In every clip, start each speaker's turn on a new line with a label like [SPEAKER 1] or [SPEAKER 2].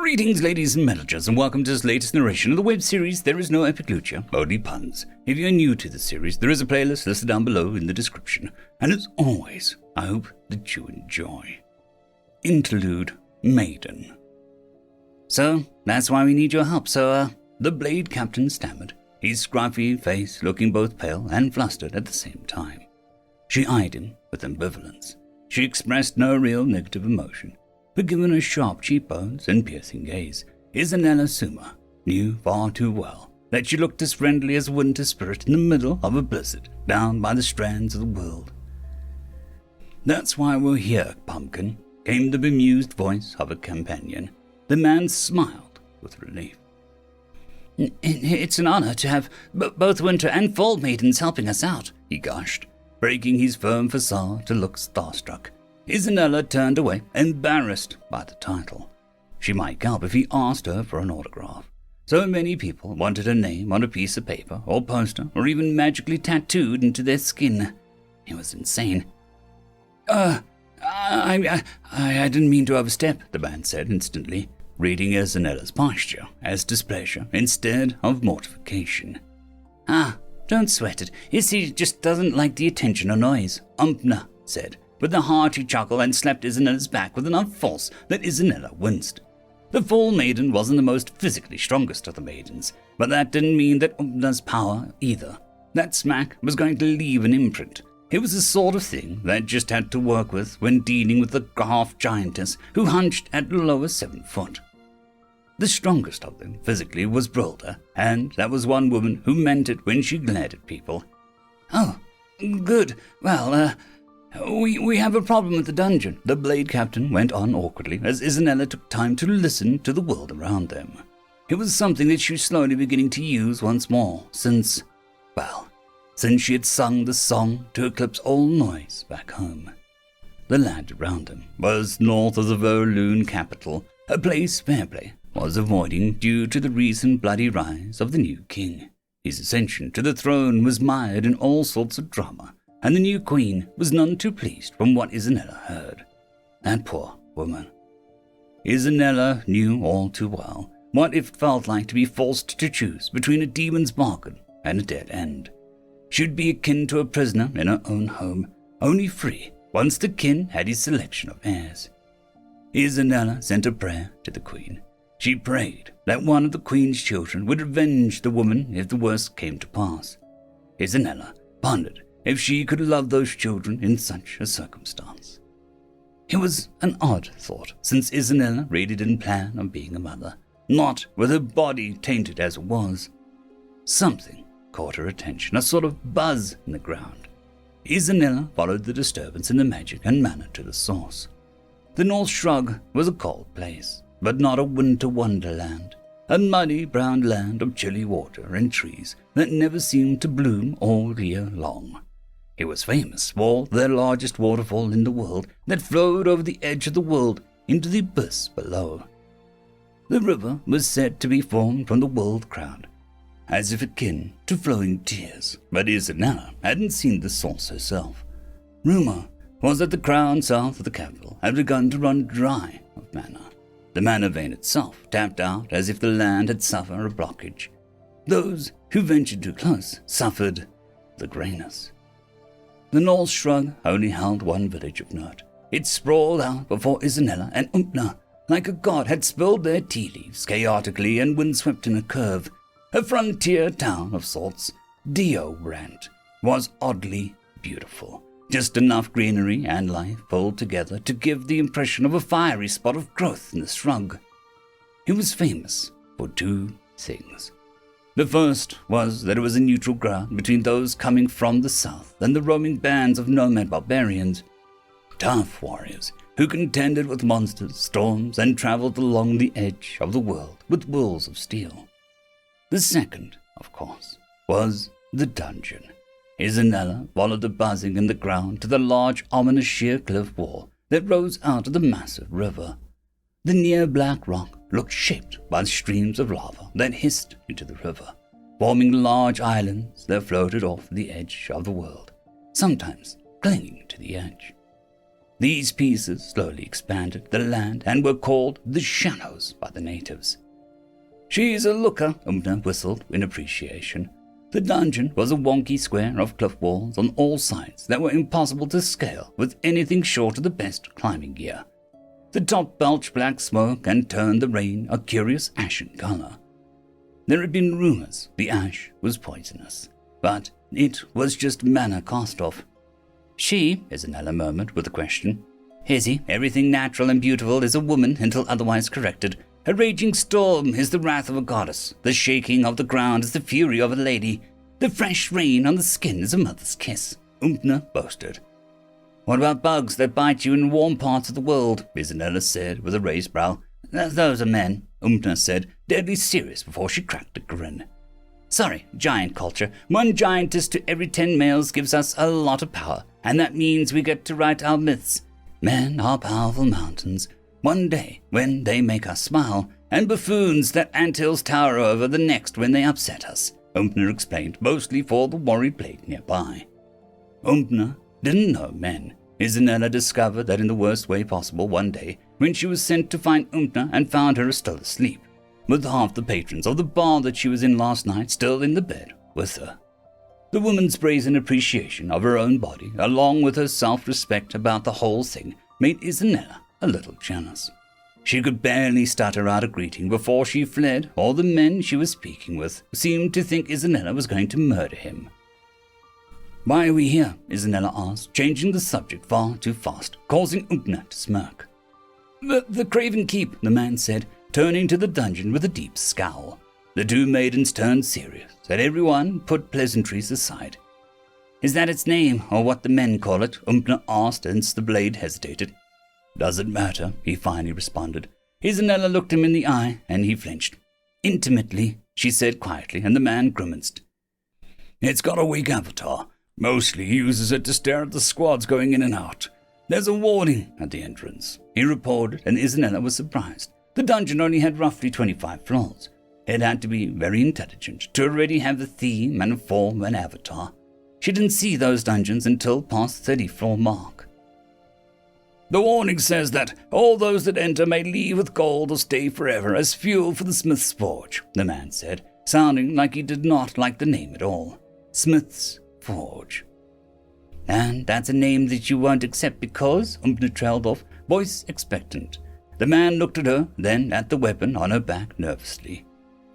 [SPEAKER 1] Greetings, ladies and managers, and welcome to this latest narration of the web series There Is No Epic Lucha, Only Puns. If you're new to the series, there is a playlist listed down below in the description, and as always, I hope that you enjoy. Interlude Maiden. So, that's why we need your help, the Blade Captain stammered, his scruffy face looking both pale and flustered at the same time. She eyed him with ambivalence. She expressed no real negative emotion, but given her sharp cheekbones and piercing gaze, Isabella Suma knew far too well that she looked as friendly as a winter spirit in the middle of a blizzard down by the strands of the world. "That's why we're here, Pumpkin," came the bemused voice of a companion. The man smiled with relief. "It's an honor to have both winter and fall maidens helping us out," he gushed, breaking his firm facade to look starstruck. Isabella turned away, embarrassed by the title. She might gulp if he asked her for an autograph. So many people wanted her name on a piece of paper or poster or even magically tattooed into their skin. It was insane. I didn't mean to overstep," the man said instantly, reading Isabella's posture as displeasure instead of mortification. Don't sweat it. Issy just doesn't like the attention or noise," Umpna said, with a hearty chuckle, and slapped Isabella's back with enough force that Isabella winced. The Fall Maiden wasn't the most physically strongest of the maidens, but that didn't mean that Umpna's power either. That smack was going to leave an imprint. It was the sort of thing that just had to work with when dealing with the half-giantess who hunched at the lower 7 foot. The strongest of them physically was Brilda, and that was one woman who meant it when she glared at people. "Oh, good. Well, we have a problem with the dungeon," the Blade Captain went on awkwardly as Isabella took time to listen to the world around them. It was something that she was slowly beginning to use once more since she had sung the song to eclipse all noise back home. The land around them was north of the Verloon capital, a place Fairplay was avoiding due to the recent bloody rise of the new king. His ascension to the throne was mired in all sorts of drama, and the new queen was none too pleased from what Isabella heard. That poor woman. Isabella knew all too well what it felt like to be forced to choose between a demon's bargain and a dead end. She would be akin to a prisoner in her own home, only free once the king had his selection of heirs. Isabella sent a prayer to the queen. She prayed that one of the queen's children would avenge the woman if the worst came to pass. Isabella pondered if she could love those children in such a circumstance. It was an odd thought, since Isabella really didn't plan on being a mother, not with her body tainted as it was. Something caught her attention, a sort of buzz in the ground. Isabella followed the disturbance in the magic and manner to the source. The North Shrug was a cold place, but not a winter wonderland, a muddy brown land of chilly water and trees that never seemed to bloom all year long. It was famous for the largest waterfall in the world that flowed over the edge of the world into the abyss below. The river was said to be formed from the world crown, as if akin to flowing tears, but Isabella hadn't seen the source herself. Rumor was that the crown south of the capital had begun to run dry of mana. The mana vein itself tapped out as if the land had suffered a blockage. Those who ventured too close suffered the grayness. The North Shrug only held one village of note. It sprawled out before Isabella, and Umpna, like a god, had spilled their tea leaves chaotically and windswept in a curve. A frontier town of sorts, Dio-Brand, was oddly beautiful. Just enough greenery and life pulled together to give the impression of a fiery spot of growth in the shrug. It was famous for 2 things. The first was that it was a neutral ground between those coming from the south and the roaming bands of nomad barbarians, tough warriors who contended with monsters, storms, and traveled along the edge of the world with wills of steel. The second, of course, was the dungeon. Isabella followed the buzzing in the ground to the large, ominous sheer cliff wall that rose out of the massive river. The near black rock looked shaped by streams of lava that hissed into the river, forming large islands that floated off the edge of the world, sometimes clinging to the edge. These pieces slowly expanded the land and were called the Shadows by the natives. "She's a looker," Umbna whistled in appreciation. The dungeon was a wonky square of cliff walls on all sides that were impossible to scale with anything short of the best climbing gear. The top belched black smoke and turned the rain a curious ashen color. There had been rumors the ash was poisonous, but it was just mana cast off. "She," Isanella murmured with a question. "Izzy, everything natural and beautiful is a woman until otherwise corrected. A raging storm is the wrath of a goddess. The shaking of the ground is the fury of a lady. The fresh rain on the skin is a mother's kiss," Umbna boasted. "What about bugs that bite you in warm parts of the world?" Isanella said with a raised brow. "Those are men," Umbna said, deadly serious before she cracked a grin. "Sorry, giant culture. One giantess to every 10 males gives us a lot of power, and that means we get to write our myths. Men are powerful mountains. One day, when they make us smile, and buffoons that anthills tower over the next when they upset us," Umbna explained, mostly for the worried blade nearby. Umbna didn't know men. Isanella discovered that in the worst way possible one day, when she was sent to find Umbna and found her still asleep, with half the patrons of the bar that she was in last night still in the bed with her. The woman's brazen appreciation of her own body, along with her self-respect about the whole thing, made Isanella a little jealous. She could barely stutter out a greeting before she fled, or the men she was speaking with seemed to think Isanella was going to murder him. "Why are we here?" Isanella asked, changing the subject far too fast, causing Umbna to smirk. The Craven Keep," the man said, turning to the dungeon with a deep scowl. The two maidens turned serious, and everyone put pleasantries aside. "Is that its name, or what the men call it?" Umbna asked, as the blade hesitated. "Doesn't matter," he finally responded. Isanella looked him in the eye, and he flinched. "Intimately," she said quietly, and the man grimaced. "It's got a weak avatar. Mostly uses it to stare at the squads going in and out. There's a warning at the entrance," he reported, and Isanella was surprised. The dungeon only had roughly 25 floors. It had to be very intelligent to already have the theme and form and avatar. She didn't see those dungeons until past the 30-floor mark. "The warning says that all those that enter may leave with gold or stay forever as fuel for the Smith's Forge," the man said, sounding like he did not like the name at all. Smith's Forge. "And that's a name that you won't accept because," Umbna trailed off, voice expectant. The man looked at her, then at the weapon on her back nervously.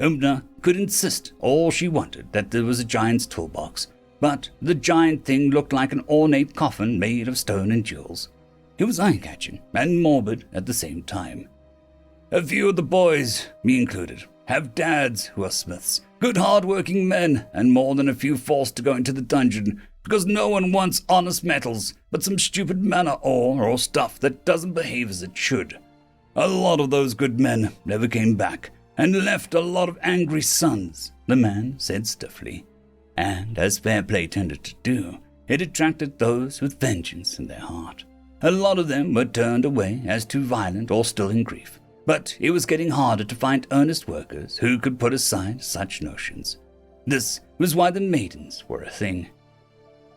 [SPEAKER 1] Umbna could insist all she wanted that there was a giant's toolbox, but the giant thing looked like an ornate coffin made of stone and jewels. It was eye-catching and morbid at the same time. "A few of the boys, me included, have dads who are smiths, good hard-working men, and more than a few forced to go into the dungeon because no one wants honest metals, but some stupid mana ore or stuff that doesn't behave as it should. A lot of those good men never came back, and left a lot of angry sons," the man said stiffly. And as fair play tended to do, it attracted those with vengeance in their heart. A lot of them were turned away as too violent or still in grief, but it was getting harder to find earnest workers who could put aside such notions. This was why the maidens were a thing.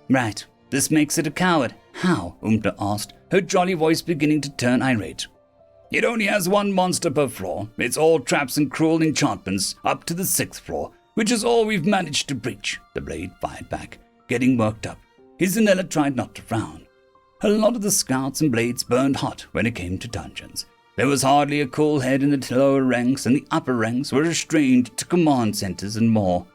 [SPEAKER 1] "Right, this makes it a coward. How?" Umbna asked, her jolly voice beginning to turn irate. "It only has one monster per floor. It's all traps and cruel enchantments up to the 6th floor, which is all we've managed to breach," the blade fired back, getting worked up. Isanella tried not to frown. A lot of the scouts and blades burned hot when it came to dungeons. There was hardly a cool head in the lower ranks, and the upper ranks were restrained to command centers and more.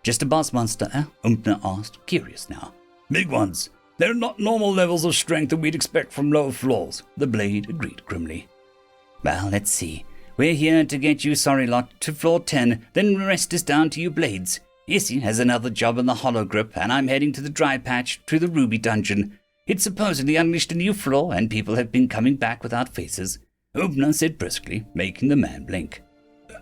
[SPEAKER 1] "Just a boss monster, eh?" Umbna asked, curious now. "Big ones. They're not normal levels of strength that we'd expect from lower floors," the blade agreed grimly. "Well, let's see. We're here to get you sorry lot to floor 10, then the rest is down to you blades. Issy has another job in the hollow grip, and I'm heading to the dry patch to the ruby dungeon. It's supposedly unleashed a new floor, and people have been coming back without faces," Umbna said briskly, making the man blink.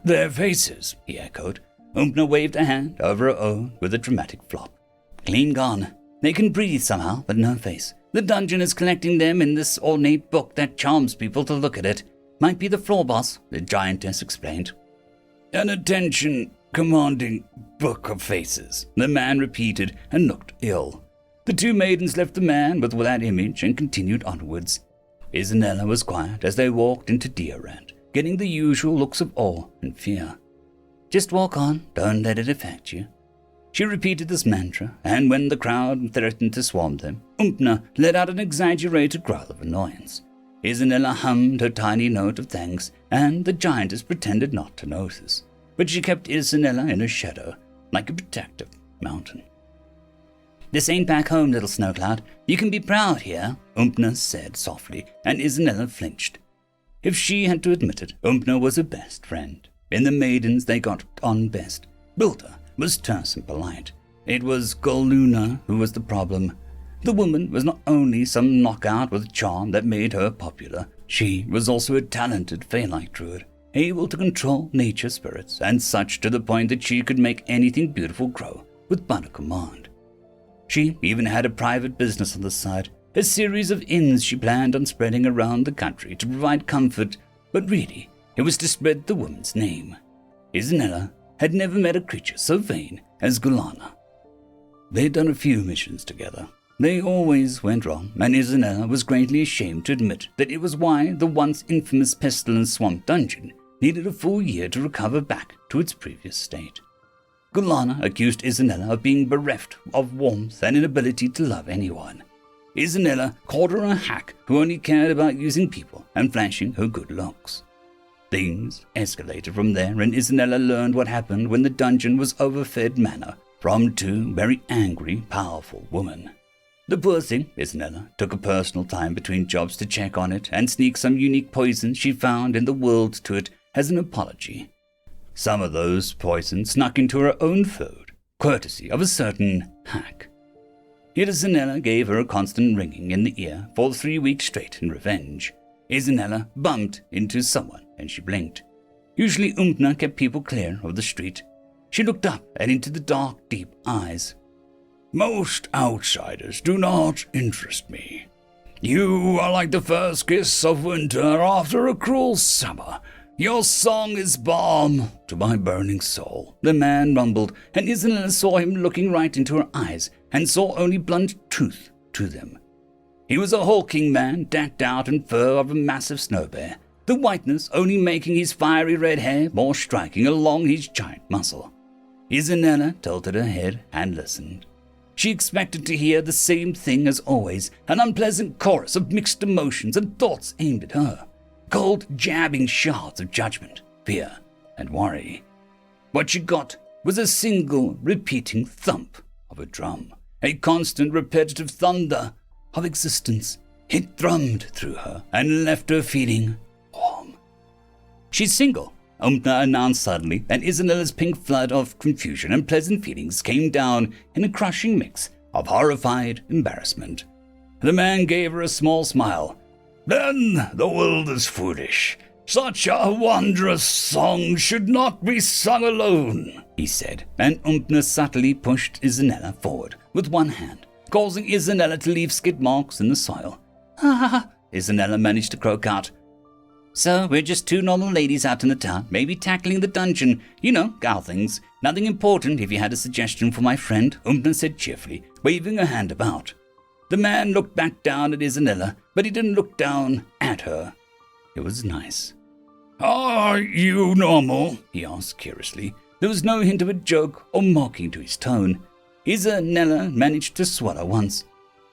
[SPEAKER 1] "Their faces," he echoed. Umbna waved a hand over her own with a dramatic flop. "Clean gone. They can breathe somehow, but no face. The dungeon is collecting them in this ornate book that charms people to look at it. Might be the floor boss," the giantess explained. "An attention-commanding book of faces," the man repeated and looked ill. The two maidens left the man with that image and continued onwards. Isanella was quiet as they walked into Diorand, getting the usual looks of awe and fear. Just walk on, don't let it affect you. She repeated this mantra, and when the crowd threatened to swarm them, Umpna let out an exaggerated growl of annoyance. Isanella hummed her tiny note of thanks, and the giantess pretended not to notice, but she kept Isanella in her shadow, like a protective mountain. This ain't back home, little Snowcloud. You can be proud here, Umpna said softly, and Isanella flinched. If she had to admit it, Umpna was her best friend. In the maidens they got on best. Bilta was terse and polite. It was Goluna who was the problem. The woman was not only some knockout with a charm that made her popular, she was also a talented fey-like druid, able to control nature spirits and such to the point that she could make anything beautiful grow with but a command. She even had a private business on the side, a series of inns she planned on spreading around the country to provide comfort, but really, it was to spread the woman's name. Isanella had never met a creature so vain as Golana. They'd done a few missions together. They always went wrong, and Isanella was greatly ashamed to admit that it was why the once infamous Pestilence Swamp dungeon needed a full year to recover back to its previous state. Golana accused Isanella of being bereft of warmth and inability to love anyone. Isanella called her a hack who only cared about using people and flashing her good looks. Things escalated from there, and Isanella learned what happened when the dungeon was overfed mana from two very angry, powerful women. The poor thing, Isanella, took a personal time between jobs to check on it and sneak some unique poison she found in the world to it as an apology. Some of those poisons snuck into her own food, courtesy of a certain hack. Yet Isanella gave her a constant ringing in the ear for 3 weeks straight in revenge. Isanella bumped into someone and she blinked. Usually Umpna kept people clear of the street. She looked up and into the dark, deep eyes. Most outsiders do not interest me. You are like the first kiss of winter after a cruel summer. Your song is balm to my burning soul, the man rumbled, and Isanella saw him looking right into her eyes and saw only blunt truth to them. He was a hulking man, decked out in fur of a massive snow bear, the whiteness only making his fiery red hair more striking along his giant muscle. Isanella tilted her head and listened. She expected to hear the same thing as always, an unpleasant chorus of mixed emotions and thoughts aimed at her, cold jabbing shards of judgment, fear, and worry. What she got was a single repeating thump of a drum, a constant repetitive thunder of existence. It thrummed through her and left her feeling warm. She's single, Umpna announced suddenly, and Isanella's pink flood of confusion and pleasant feelings came down in a crushing mix of horrified embarrassment. The man gave her a small smile. Then the world is foolish. Such a wondrous song should not be sung alone, he said, and Umpna subtly pushed Isanella forward with one hand, causing Isanella to leave skid marks in the soil. Ah, Isanella managed to croak out. So we're just two normal ladies out in the town, maybe tackling the dungeon. You know, gal things. Nothing important if you had a suggestion for my friend, Umpna said cheerfully, waving her hand about. The man looked back down at Isanella, but he didn't look down at her. It was nice. Are you normal? He asked curiously. There was no hint of a joke or mocking to his tone. Isanella managed to swallow once.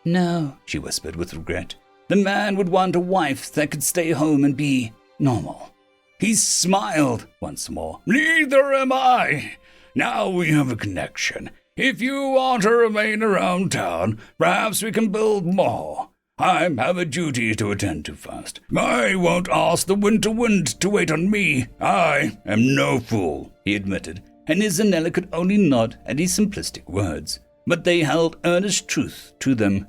[SPEAKER 1] No, she whispered with regret. The man would want a wife that could stay home and be normal. He smiled once more. Neither am I. Now we have a connection. If you want to remain around town, perhaps we can build more. I have a duty to attend to first. I won't ask the winter wind to wait on me. I am no fool, he admitted, and Isanella could only nod at his simplistic words, but they held earnest truth to them.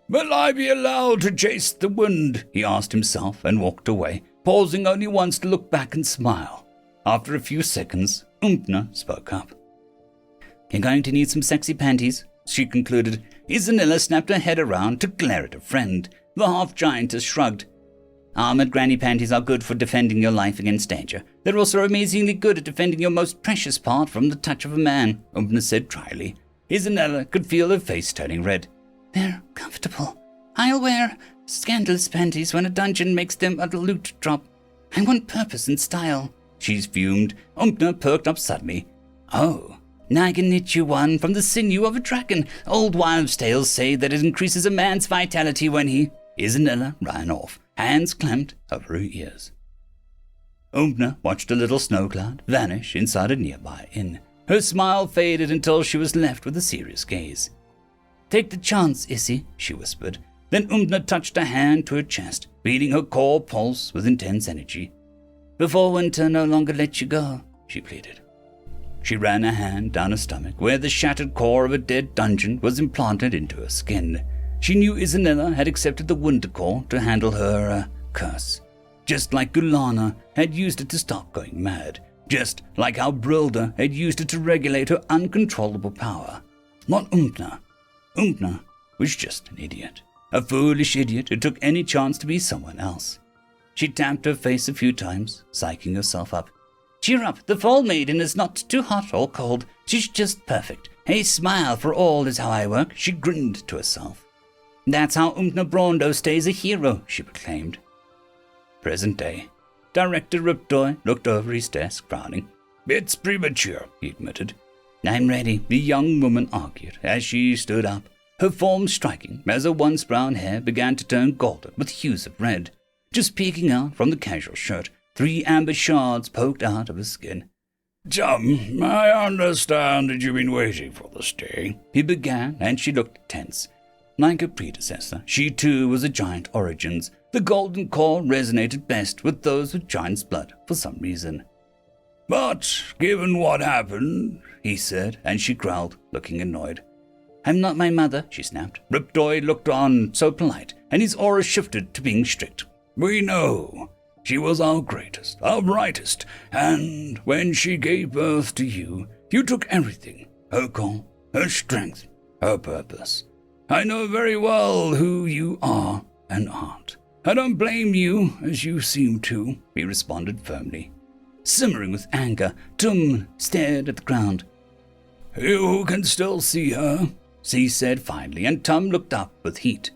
[SPEAKER 1] Will I be allowed to chase the wind? He asked himself and walked away, pausing only once to look back and smile. After a few seconds, Umpna spoke up. You're going to need some sexy panties, she concluded. Isanella snapped her head around to glare at her friend. The half-giantess shrugged. Armored granny panties are good for defending your life against danger. They're also amazingly good at defending your most precious part from the touch of a man, Umpna said dryly. Isanella could feel her face turning red.
[SPEAKER 2] They're comfortable. I'll wear scandalous panties when a dungeon makes them a loot drop. I want purpose and style.
[SPEAKER 1] She's fumed. Umpna perked up suddenly.
[SPEAKER 2] Oh, now I can knit you one from the sinew of a dragon. Old wives' tales say that it increases a man's vitality when he...
[SPEAKER 1] Isanella ran off, hands clamped over her ears. Umpna watched a little snow cloud vanish inside a nearby inn. Her smile faded until she was left with a serious gaze.
[SPEAKER 2] Take the chance, Issy, she whispered.
[SPEAKER 1] Then Umpna touched a hand to her chest, beating her core pulse with intense energy.
[SPEAKER 2] Before winter no longer lets you go, she pleaded.
[SPEAKER 1] She ran a hand down her stomach, where the shattered core of a dead dungeon was implanted into her skin. She knew Isanella had accepted the Winter Core to handle her curse, just like Gulana had used it to stop going mad, just like how Brilda had used it to regulate her uncontrollable power. Not Umpna. Umpna was just an idiot, a foolish idiot who took any chance to be someone else. She tapped her face a few times, psyching herself up.
[SPEAKER 2] Cheer up, the Fall Maiden is not too hot or cold. She's just perfect. A smile for all is how I work, she grinned to herself. That's how Umpna Brondo stays a hero, she proclaimed.
[SPEAKER 1] Present day. Director Riptoy looked over his desk, frowning. It's premature, he admitted.
[SPEAKER 2] I'm ready,
[SPEAKER 1] the young woman argued as she stood up, her form striking as her once brown hair began to turn golden with hues of red. Just peeking out from the casual shirt, 3 amber shards poked out of her skin.
[SPEAKER 3] Chum, I understand that you've been waiting for this day,
[SPEAKER 1] he began, and she looked tense. Like her predecessor, she too was a giant origins. The golden core resonated best with those with giant's blood for some reason.
[SPEAKER 3] But given what happened,
[SPEAKER 1] he said, and she growled, looking annoyed.
[SPEAKER 2] I'm not my mother, she snapped.
[SPEAKER 1] Riptoy looked on, so polite, and his aura shifted to being strict.
[SPEAKER 3] We know. She was our greatest, our brightest, and when she gave birth to you, you took everything. Her core, her strength, her purpose. I know very well who you are and aren't. I don't blame you, as you seem to, he responded firmly.
[SPEAKER 1] Simmering with anger, Tum stared at the ground.
[SPEAKER 3] You can still see her,
[SPEAKER 1] she said finally, and Tum looked up with heat.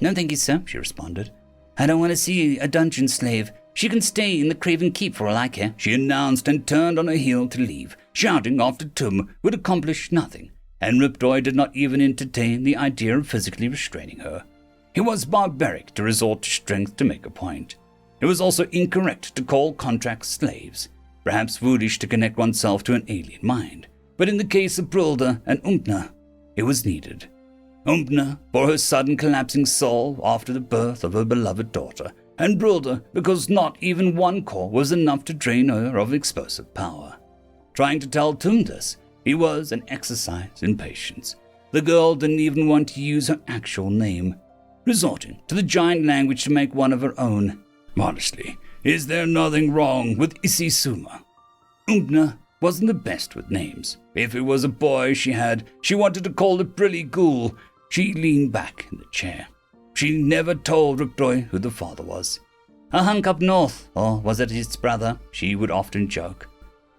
[SPEAKER 2] No thank you, sir, she responded. I don't want to see a dungeon slave. She can stay in the Craven Keep for all I care,
[SPEAKER 1] she announced and turned on her heel to leave, shouting after Tum would accomplish nothing, and Riptoy did not even entertain the idea of physically restraining her. It was barbaric to resort to strength to make a point. It was also incorrect to call contracts slaves, perhaps foolish to connect oneself to an alien mind, but in the case of Brilda and Umpna, it was needed. Umpna for her sudden collapsing soul after the birth of her beloved daughter, and Brilda because not even one core was enough to drain her of explosive power. Trying to tell Tum this, he was an exercise in patience. The girl didn't even want to use her actual name, resorting to the giant language to make one of her own. Honestly, is there nothing wrong with Isisuma? Umpna wasn't the best with names. If it was a boy she wanted to call it Brilly Ghoul. She leaned back in the chair. She never told Riptoy who the father was. A hunk up north, or was it his brother? She would often joke.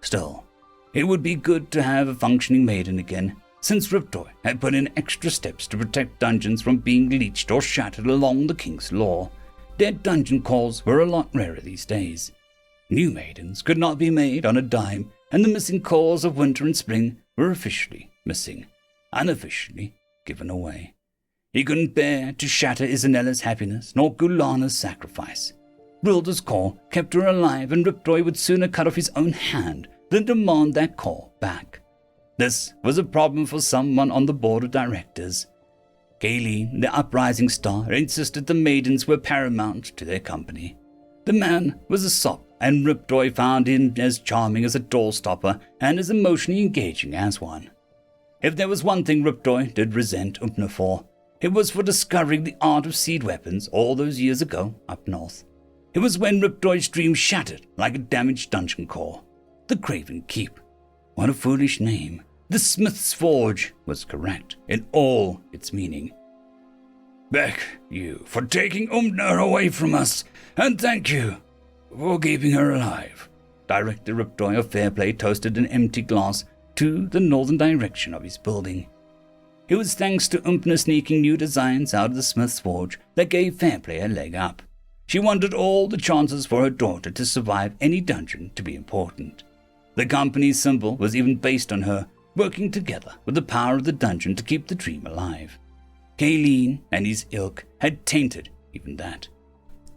[SPEAKER 1] Still, it would be good to have a functioning maiden again, since Riptoy had put in extra steps to protect dungeons from being leached or shattered along the king's law. Dead dungeon cores were a lot rarer these days. New maidens could not be made on a dime, and the missing cores of winter and spring were officially missing, unofficially given away. He couldn't bear to shatter Isanella's happiness, nor Gulana's sacrifice. Brilda's core kept her alive, and Riptoy would sooner cut off his own hand than demand that core back. This was a problem for someone on the board of directors. Galen, the uprising star, insisted the maidens were paramount to their company. The man was a sop, and Riptoy found him as charming as a doorstopper and as emotionally engaging as one. If there was one thing Riptoy did resent Umpna for, it was for discovering the art of seed weapons all those years ago up north. It was when Riptoy's dream shattered like a damaged dungeon core. The Craven Keep. What a foolish name. The Smith's Forge was correct in all its meaning.
[SPEAKER 3] Thank you for taking Umpna away from us, and thank you for keeping her alive.
[SPEAKER 1] Director Riptoy of Fairplay toasted an empty glass to the northern direction of his building.
[SPEAKER 2] It was thanks to Umpna sneaking new designs out of the Smith's Forge that gave Fairplay a leg up. She wanted all the chances for her daughter to survive any dungeon to be important. The company's symbol was even based on her, working together with the power of the dungeon to keep the dream alive. Kayleen and his ilk had tainted even that.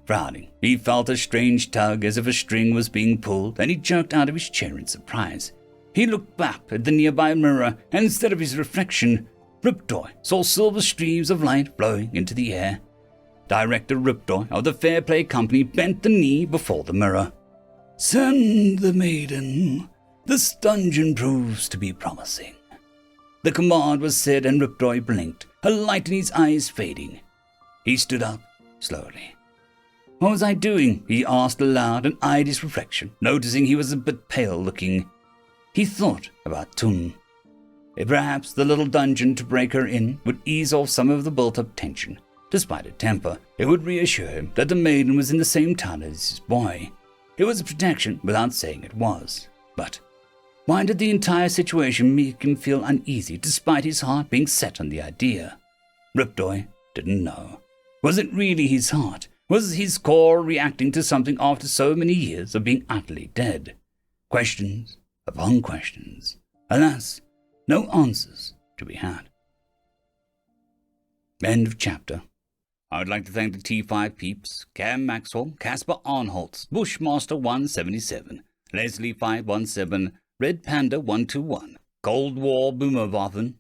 [SPEAKER 2] Frowning, he felt a strange tug as if a string was being pulled, and he jerked out of his chair in surprise. He looked back at the nearby mirror, and instead of his reflection, Riptoy saw silver streams of light flowing into the air. Director Riptoy of the Fairplay Company bent the knee before the mirror.
[SPEAKER 3] "Send the maiden. This dungeon proves to be promising."
[SPEAKER 2] The command was said, and Riptoy blinked, a light in his eyes fading. He stood up slowly. "What was I doing?" he asked aloud, and eyed his reflection, noticing he was a bit pale looking. He thought about Tun. Perhaps the little dungeon to break her in would ease off some of the built-up tension. Despite her temper, it would reassure him that the maiden was in the same town as his boy. It was a protection without saying it was. But why did the entire situation make him feel uneasy despite his heart being set on the idea? Riptoy didn't know. Was it really his heart? Was his core reacting to something after so many years of being utterly dead? Questions upon questions. Alas, no answers to be had. End of chapter. I would like to thank the T5 peeps, Cam Maxwell, Casper Arnholtz, Bushmaster 177, Leslie 517, Red Panda 121, Cold War Boomerwaffen,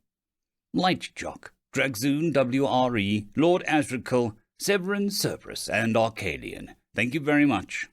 [SPEAKER 2] Lightjock, Dragzoon WRE, Lord Azrakal, Severin Cerberus, and Arcadian. Thank you very much.